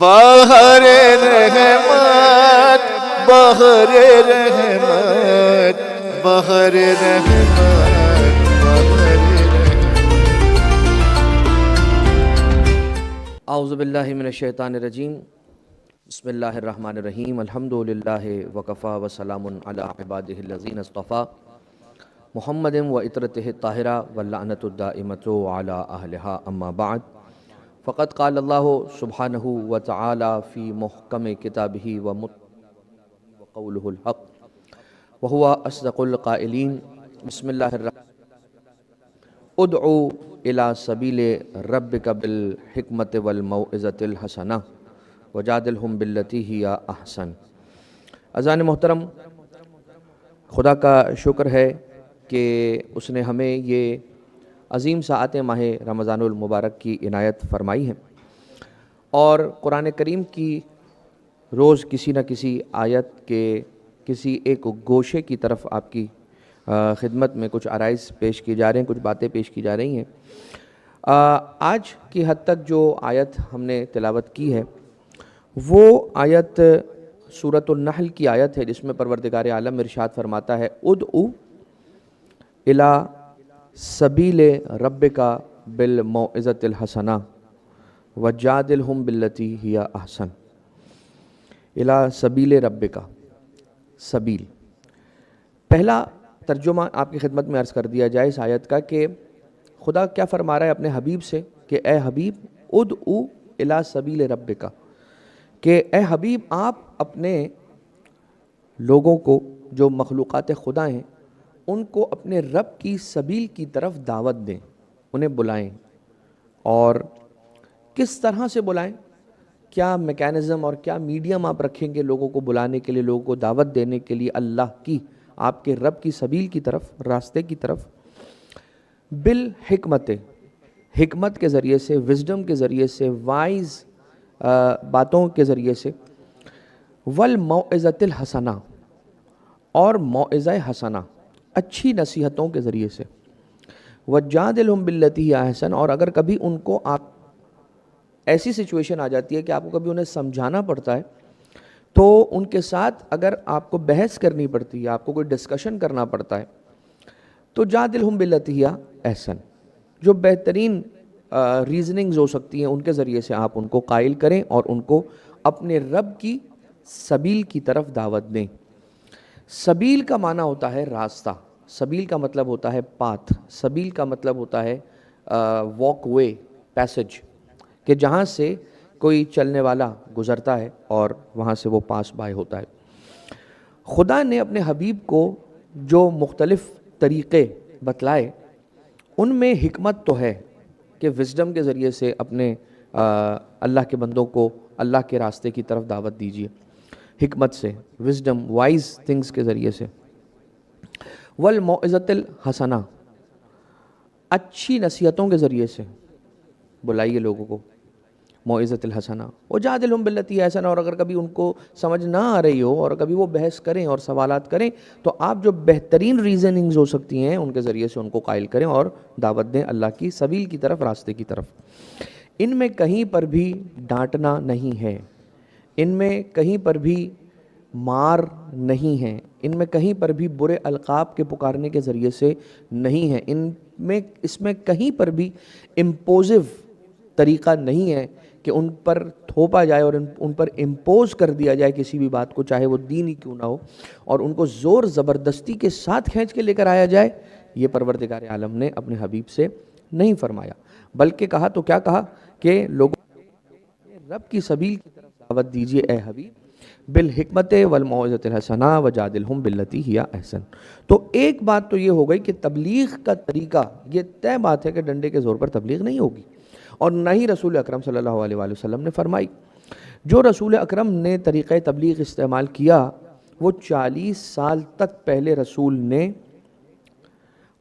بہر رحمت بہر رحمت بہر رحمت بہر اعوذ باللہ من الشیطان الرجیم بسم اللہ الرحمن الرحیم الحمدللہ وکفا وسلام علی عبادہ الذین اصطفیٰ محمد و اطرتہ الطاہرہ واللعنۃ الدائمۃ علی اہلہا اما بعد فقد قال اللہ سبحانہ وتعالی فی محکم کتابہ وقولہ الحق وہو اصدق القائلین بسم اللہ الرحمن ادعو الی سبیل ربک بالحکمت والموعظۃ الحسنہ وجادلہم باللتی ہی احسن۔ اذان محترم، خدا کا شکر ہے کہ اس نے ہمیں یہ عظیم ساعت ماہ رمضان المبارک کی عنایت فرمائی ہے، اور قرآن کریم کی روز کسی نہ کسی آیت کے کسی ایک گوشے کی طرف آپ کی خدمت میں کچھ عرائض پیش کی جا رہے ہیں، کچھ باتیں پیش کی جا رہی ہیں۔ آج کی حد تک جو آیت ہم نے تلاوت کی ہے وہ آیت سورۃ النحل کی آیت ہے، جس میں پروردگار عالم ارشاد فرماتا ہے ادعو الی سبیل ربک بالموعظۃ الحسنہ وجادلہم باللتی ہی احسن۔ الی سبیل ربک، سبیل، پہلا ترجمہ آپ کی خدمت میں عرض کر دیا جائے اس آیت کا کہ خدا کیا فرما رہا ہے اپنے حبیب سے کہ اے حبیب ادعو الی سبیل ربک، کہ اے حبیب آپ اپنے لوگوں کو جو مخلوقات خدا ہیں ان کو اپنے رب کی سبیل کی طرف دعوت دیں، انہیں بلائیں۔ اور کس طرح سے بلائیں؟ کیا میکینزم اور کیا میڈیم آپ رکھیں گے لوگوں کو بلانے کے لیے، لوگوں کو دعوت دینے کے لیے اللہ کی، آپ کے رب کی سبیل کی طرف، راستے کی طرف؟ بالحکمت، حکمت کے ذریعے سے، وزڈم کے ذریعے سے، وائز باتوں کے ذریعے سے، والموعظۃ الحسنہ، اور موعظہ حسنہ، اچھی نصیحتوں کے ذریعے سے، وجادلہم باللتی ہی احسن، اور اگر کبھی ان کو آپ ایسی سچویشن آ جاتی ہے کہ آپ کو کبھی انہیں سمجھانا پڑتا ہے تو ان کے ساتھ اگر آپ کو بحث کرنی پڑتی ہے، آپ کو کوئی ڈسکشن کرنا پڑتا ہے تو جادلہم باللتی ہی احسن، جو بہترین ریزننگز ہو سکتی ہیں ان کے ذریعے سے آپ ان کو قائل کریں اور ان کو اپنے رب کی سبیل کی طرف دعوت دیں۔ سبیل کا معنی ہوتا ہے راستہ، سبیل کا مطلب ہوتا ہے پاتھ، سبیل کا مطلب ہوتا ہے واک وے، پیسج، کہ جہاں سے کوئی چلنے والا گزرتا ہے اور وہاں سے وہ پاس بائے ہوتا ہے۔ خدا نے اپنے حبیب کو جو مختلف طریقے بتلائے ان میں حکمت تو ہے کہ وزڈم کے ذریعے سے اپنے اللہ کے بندوں کو اللہ کے راستے کی طرف دعوت دیجیے، حکمت سے، وزڈم، وائز تھنگز کے ذریعے سے۔ والموعظۃ الحسنہ، اچھی نصیحتوں کے ذریعے سے بلائیے لوگوں کو، موعظۃ الحسنہ، وجادلہم باللتی ہی احسن، اور اگر کبھی ان کو سمجھ نہ آ رہی ہو اور کبھی وہ بحث کریں اور سوالات کریں تو آپ جو بہترین ریزننگز ہو سکتی ہیں ان کے ذریعے سے ان کو قائل کریں اور دعوت دیں اللہ کی سبیل کی طرف، راستے کی طرف۔ ان میں کہیں پر بھی ڈانٹنا نہیں ہے، ان میں کہیں پر بھی مار نہیں ہے، ان میں کہیں پر بھی برے القاب کے پکارنے کے ذریعے سے نہیں ہے، اس میں کہیں پر بھی امپوزو طریقہ نہیں ہے کہ ان پر تھوپا جائے اور ان پر امپوز کر دیا جائے کسی بھی بات کو، چاہے وہ دین ہی کیوں نہ ہو، اور ان کو زور زبردستی کے ساتھ کھینچ کے لے کر آیا جائے۔ یہ پروردگار عالم نے اپنے حبیب سے نہیں فرمایا، بلکہ کہا تو کیا کہا کہ لوگوں کو رب کی سبیل کی طرف دعوت دیجیے اے حبیب، بالحکمت والموعظۃ الحسنہ وجادلہم باللتی ہی احسن۔ تو ایک بات تو یہ ہو گئی کہ تبلیغ کا طریقہ، یہ طے بات ہے کہ ڈنڈے کے زور پر تبلیغ نہیں ہوگی، اور نہ ہی رسول اکرم صلی اللہ علیہ وآلہ وسلم نے فرمائی۔ جو رسول اکرم نے طریقہ تبلیغ استعمال کیا وہ 40 سال تک پہلے رسول نے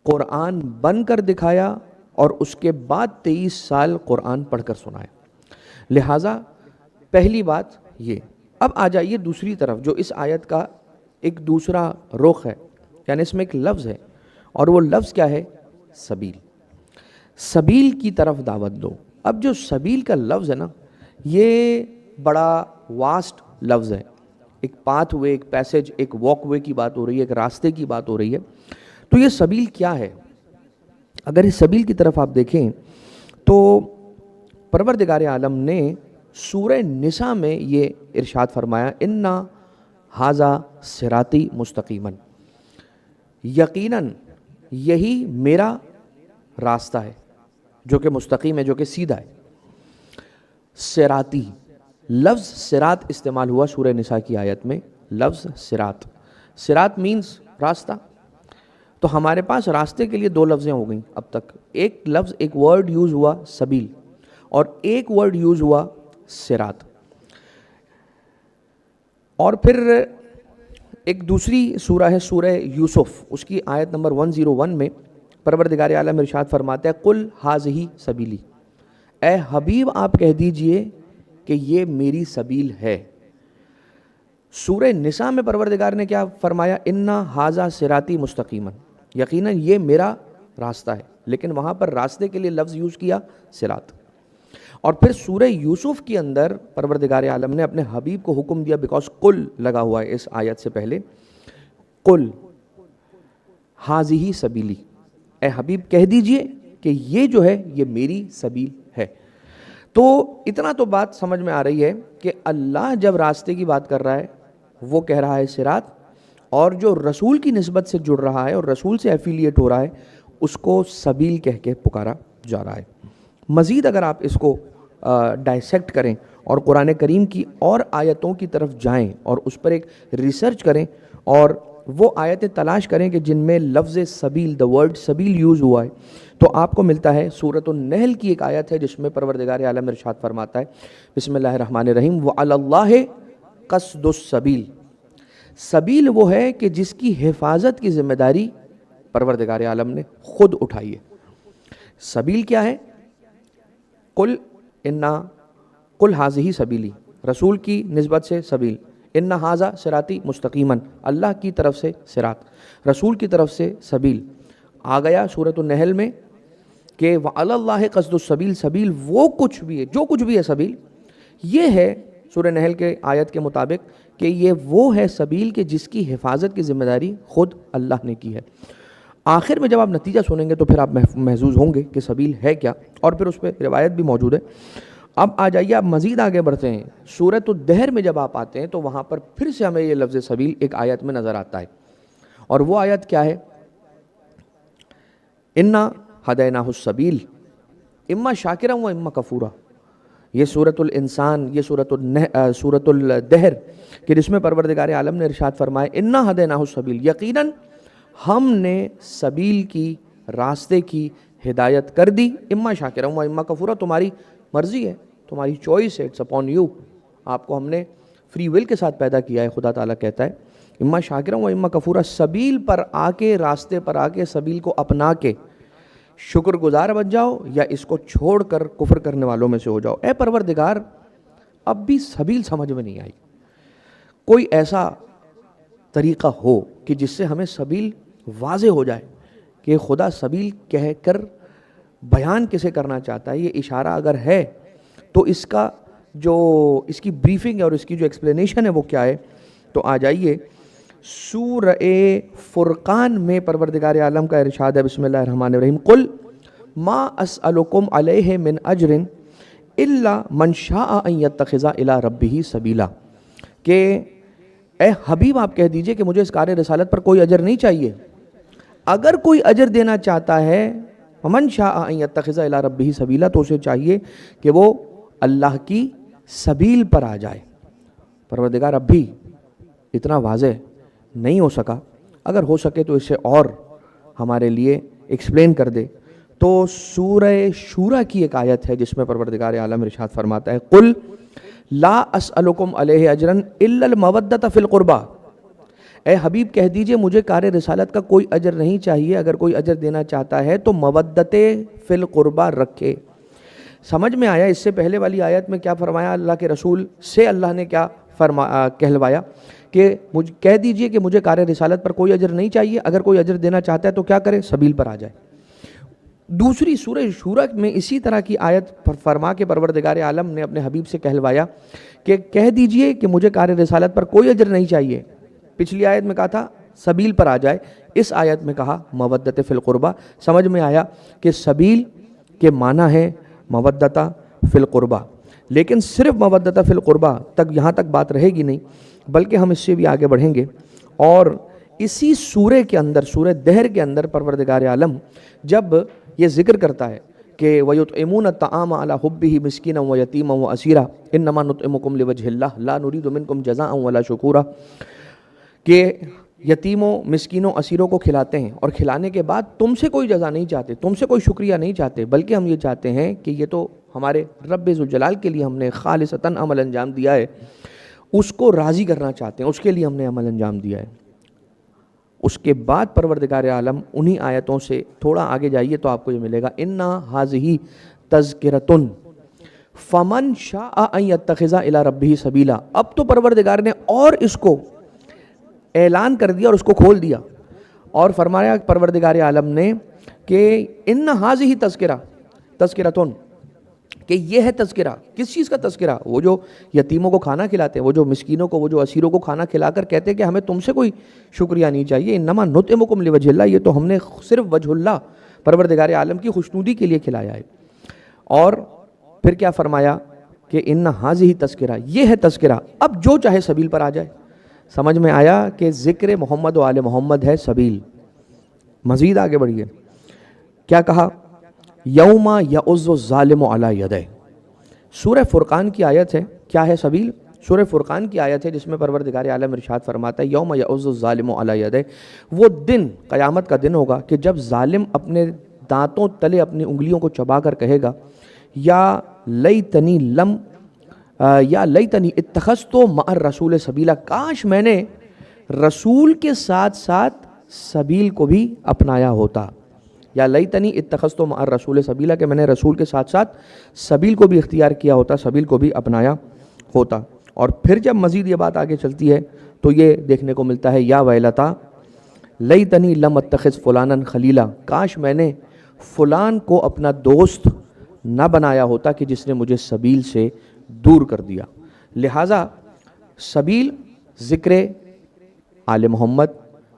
قرآن بن کر دکھایا اور اس کے بعد 23 سال قرآن پڑھ کر سنایا۔ لہٰذا پہلی بات یہ۔ اب آ جائیے دوسری طرف، جو اس آیت کا ایک دوسرا رخ ہے، یعنی اس میں ایک لفظ ہے، اور وہ لفظ کیا ہے؟ سبیل، سبیل کی طرف دعوت دو۔ اب جو سبیل کا لفظ ہے نا، یہ بڑا واسٹ لفظ ہے، ایک پاتھ وے، ایک پیسج، ایک واک وے کی بات ہو رہی ہے، ایک راستے کی بات ہو رہی ہے. تو یہ سبیل کیا ہے؟ اگر اس سبیل کی طرف آپ دیکھیں تو پروردگار عالم نے سورہ نساء میں یہ ارشاد فرمایا، اِنَّا ھَذَا صِرَاطِی مُسْتَقِیمًا، یقیناً یہی میرا راستہ ہے جو کہ مستقیم ہے، جو کہ سیدھا ہے. صراطی لفظ صراط استعمال ہوا سورہ نساء کی آیت میں، لفظ صراط. صراط مینز راستہ. تو ہمارے پاس راستے کے لیے دو لفظیں ہو گئیں اب تک. ایک لفظ، ایک ورڈ یوز ہوا سبیل، اور ایک ورڈ یوز ہوا صراط. اور پھر ایک دوسری سورہ ہے سورہ یوسف، اس کی آیت نمبر 101 میں پروردگار عالم ارشاد فرماتا ہے، قل ھذہ سبیلی، اے حبیب آپ کہہ دیجئے کہ یہ میری سبیل ہے. سورہ نساء میں پروردگار نے کیا فرمایا؟ اِنَّا ھَذَا صِرَاطِی مُسْتَقِیمًا، یقیناً یہ میرا راستہ ہے، لیکن وہاں پر راستے کے لیے لفظ یوز کیا صراط. اور پھر سورہ یوسف کے اندر پروردگار عالم نے اپنے حبیب کو حکم دیا، بیکاز قل لگا ہوا ہے اس آیت سے پہلے، قل ھذہ سبیلی، اے حبیب کہہ دیجئے کہ یہ جو ہے یہ میری سبیل ہے. تو اتنا تو بات سمجھ میں آ رہی ہے کہ اللہ جب راستے کی بات کر رہا ہے وہ کہہ رہا ہے صراط، اور جو رسول کی نسبت سے جڑ رہا ہے اور رسول سے ایفیلیٹ ہو رہا ہے اس کو سبیل کہہ کے پکارا جا رہا ہے. مزید اگر آپ اس کو ڈائسیکٹ کریں اور قرآن کریم کی اور آیتوں کی طرف جائیں اور اس پر ایک ریسرچ کریں اور وہ آیتیں تلاش کریں کہ جن میں لفظ سبیل، دا ورڈ سبیل یوز ہوا ہے، تو آپ کو ملتا ہے سورۃ النحل کی ایک آیت ہے جس میں پروردگار عالم ارشاد فرماتا ہے، بسم اللہ الرحمن الرحیم، وَعَلَى اللَّهِ قَصْدُ السَّبِیل. سبیل وہ ہے کہ جس کی حفاظت کی ذمہ داری پروردگار عالم نے خود اٹھائی ہے. سبیل کیا ہے؟ قل ھذہ سبیلی، رسول کی نسبت سے سبیل. اِنَّا ھَذَا صِرَاطِی مُسْتَقِیمًا، اللہ کی طرف سے صراط، رسول کی طرف سے سبیل. آ گیا سورۃ النحل میں کہ وَعَلَى اللَّهِ قَصْدُ السَّبِیل، سبیل وہ کچھ بھی ہے، جو کچھ بھی ہے سبیل، یہ ہے سورہ نحل کے آیت کے مطابق کہ یہ وہ ہے سبیل کہ جس کی حفاظت کی ذمہ داری خود اللہ نے کی ہے. آخر میں جب آپ نتیجہ سنیں گے تو پھر آپ محظوظ ہوں گے کہ سبیل ہے کیا، اور پھر اس پہ روایت بھی موجود ہے. اب آ جائیے، آپ مزید آگے بڑھتے ہیں. سورۃ الدہر میں جب آپ آتے ہیں تو وہاں پر پھر سے ہمیں یہ لفظ سبیل ایک آیت میں نظر آتا ہے، اور وہ آیت کیا ہے؟ اِنَّا ہَدَینَاہُ السَّبِیل اِمَّا شَاکِرًا وَإِمَّا کَفُورًا. یہ سورۃ الانسان، یہ سورۃ الدہر کہ جس میں پروردگار عالم نے ارشاد فرمایا، اِنَّا ہَدَینَاہُ السَّبِیل، یقیناً ہم نے سبیل کی، راستے کی ہدایت کر دی. اِمَّا شَاکِرًا وَإِمَّا کَفُورًا، تمہاری مرضی ہے، تمہاری چوائس ہے، اٹس اپون یو. آپ کو ہم نے فری ول کے ساتھ پیدا کیا ہے. خدا تعالیٰ کہتا ہے اِمَّا شَاکِرًا وَإِمَّا کَفُورًا، سبیل پر آ کے، راستے پر آ کے، سبیل کو اپنا کے شکر گزار بن جاؤ یا اس کو چھوڑ کر کفر کرنے والوں میں سے ہو جاؤ. اے پروردگار، اب بھی سبیل سمجھ میں نہیں آئی. کوئی ایسا طریقہ ہو کہ جس سے ہمیں سبیل واضح ہو جائے کہ خدا سبیل کہہ کر بیان کسے کرنا چاہتا ہے. یہ اشارہ اگر ہے تو اس کا جو اس کی بریفنگ ہے اور اس کی جو ایکسپلینیشن ہے وہ کیا ہے؟ تو آ جائیے سورہ فرقان میں پروردگار عالم کا ارشاد ہے، بسم اللہ الرحمن الرحیم، قل ما اسألکم علیہ من اجر الا من شاء ان یتخذ الی ربہ سبیلا. کہ اے حبیب آپ کہہ دیجئے کہ مجھے اس کار رسالت پر کوئی اجر نہیں چاہیے، اگر کوئی اجر دینا چاہتا ہے من شاء ان یتخذ الی ربہ سبیلا، تو اسے چاہیے کہ وہ اللہ کی سبیل پر آ جائے. پروردگار اب بھی اتنا واضح نہیں ہو سکا، اگر ہو سکے تو اسے اور ہمارے لیے ایکسپلین کر دے. تو سورہ شورى کی ایک آیت ہے جس میں پروردگار عالم ارشاد فرماتا ہے، قل لا اسألکم علیہ اجرا الا المودۃ فی القربى. اے حبیب کہہ دیجئے مجھے کار رسالت کا کوئی اجر نہیں چاہیے، اگر کوئی اجر دینا چاہتا ہے تو مودت فی القربى رکھے. سمجھ میں آیا؟ اس سے پہلے والی آیت میں کیا فرمایا؟ اللہ کے رسول سے اللہ نے کیا کہلوایا کہ مجھ کہہ دیجئے کہ مجھے کار رسالت پر کوئی اجر نہیں چاہیے، اگر کوئی اجر دینا چاہتا ہے تو کیا کرے؟ سبیل پر آ جائے. دوسری سورہ شورہ میں اسی طرح کی آیت فرما کے پروردگار عالم نے اپنے حبیب سے کہلوایا کہ کہہ دیجئے کہ مجھے کار رسالت پر کوئی اجر نہیں چاہیے. پچھلی آیت میں کہا تھا سبیل پر آ جائے, اس آیت میں کہا مودت فی القربہ. سمجھ میں آیا کہ سبیل کے معنی ہے مودت فی القربہ, لیکن صرف مودت فی القربہ تک یہاں تک بات رہے گی نہیں, بلکہ ہم اس سے بھی آگے بڑھیں گے. اور اسی سورہ کے اندر, سورہ دہر کے اندر پروردگار عالم جب یہ ذکر کرتا ہے کہ وَيُطْعِمُونَ الطَّعَامَ عَلَى حُبِّهِ مِسْكِينًا وَيَتِيمًا وَأَسِيرًا إِنَّمَا نُطْعِمُكُمْ لِوَجْهِ اللَّهِ لَا نُرِيدُ مِنْكُمْ جَزَاءً وَلَا شُكُورًا, کہ یتیموں مسکینوں اسیروں کو کھلاتے ہیں اور کھلانے کے بعد تم سے کوئی جزا نہیں چاہتے, تم سے کوئی شکریہ نہیں چاہتے, بلکہ ہم یہ چاہتے ہیں کہ یہ تو ہمارے رب ذوالجلال کے لیے ہم نے خالصتاً عمل انجام دیا ہے, اس کو راضی کرنا چاہتے ہیں, اس کے لیے ہم نے عمل انجام دیا ہے. اس کے بعد پروردگار عالم انہی آیتوں سے تھوڑا آگے جائیے تو آپ کو یہ ملے گا اِنَّا هَذِهِ تَذْكِرَةٌ فَمَنْ شَاءَ أَنْ يَتَّخِذَ إِلَىٰ رَبِّهِ سَبِيلًا. اب تو پروردگار نے اور اس کو اعلان کر دیا اور اس کو کھول دیا, اور فرمایا پروردگار عالم نے کہ اِنَّا هَذِهِ تَذْكِرَةٌ, کہ یہ ہے تذکرہ. کس چیز کا تذکرہ؟ وہ جو یتیموں کو کھانا کھلاتے ہیں, وہ جو مسکینوں کو, وہ جو اسیروں کو کھانا کھلا کر کہتے ہیں کہ ہمیں تم سے کوئی شکریہ نہیں چاہیے. انما نطعمکم لوجہ اللہ, یہ تو ہم نے صرف وجہ اللہ پروردگار عالم کی خوشنودی کے لیے کھلایا ہے. اور پھر کیا فرمایا کہ ان ہذہ تذکرہ, یہ ہے تذکرہ. اب جو چاہے سبیل پر آ جائے. سمجھ میں آیا کہ ذکر محمد و آل محمد ہے سبیل. مزید آگے بڑھیے, کیا کہا؟ یوم یعض الظالم علی یدیہ. سورہ فرقان کی آیت ہے. کیا ہے سبیل؟ سورہ فرقان کی آیت ہے جس میں پروردگار عالم ارشاد فرماتا ہے یوم یعض الظالم علی یدیہ. وہ دن قیامت کا دن ہوگا کہ جب ظالم اپنے دانتوں تلے اپنی انگلیوں کو چبا کر کہے گا یا لیتنی اتخذت مع الرسول سبیلا, کاش میں نے رسول کے ساتھ ساتھ سبیل کو بھی اپنایا ہوتا. یا لیتنی اتخذت مع الرسول سبیلا, کہ میں نے رسول کے ساتھ ساتھ سبیل کو بھی اختیار کیا ہوتا, سبیل کو بھی اپنایا ہوتا. اور پھر جب مزید یہ بات آگے چلتی ہے تو یہ دیکھنے کو ملتا ہے یا ویلتا لیتنی لم اتخذ فلانا خلیلا, کاش میں نے فلان کو اپنا دوست نہ بنایا ہوتا کہ جس نے مجھے سبیل سے دور کر دیا. لہٰذا سبیل ذکر آل محمد,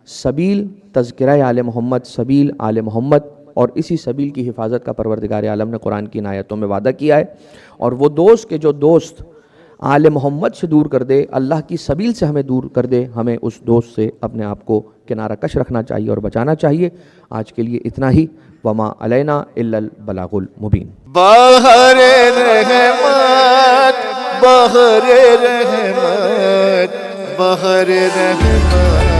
سبیل تذکرہ آل محمد, سبیل آل محمد, اور اسی سبیل کی حفاظت کا پروردگار عالم نے قرآن کی ان آیتوں میں وعدہ کیا ہے. اور وہ دوست کہ جو دوست آل محمد سے دور کر دے, اللہ کی سبیل سے ہمیں دور کر دے, ہمیں اس دوست سے اپنے آپ کو کنارہ کش رکھنا چاہیے اور بچانا چاہیے. آج کے لیے اتنا ہی. وما علینا الا البلاغ المبین. بہر رحمت, بہر رحمت, بہر رحمت.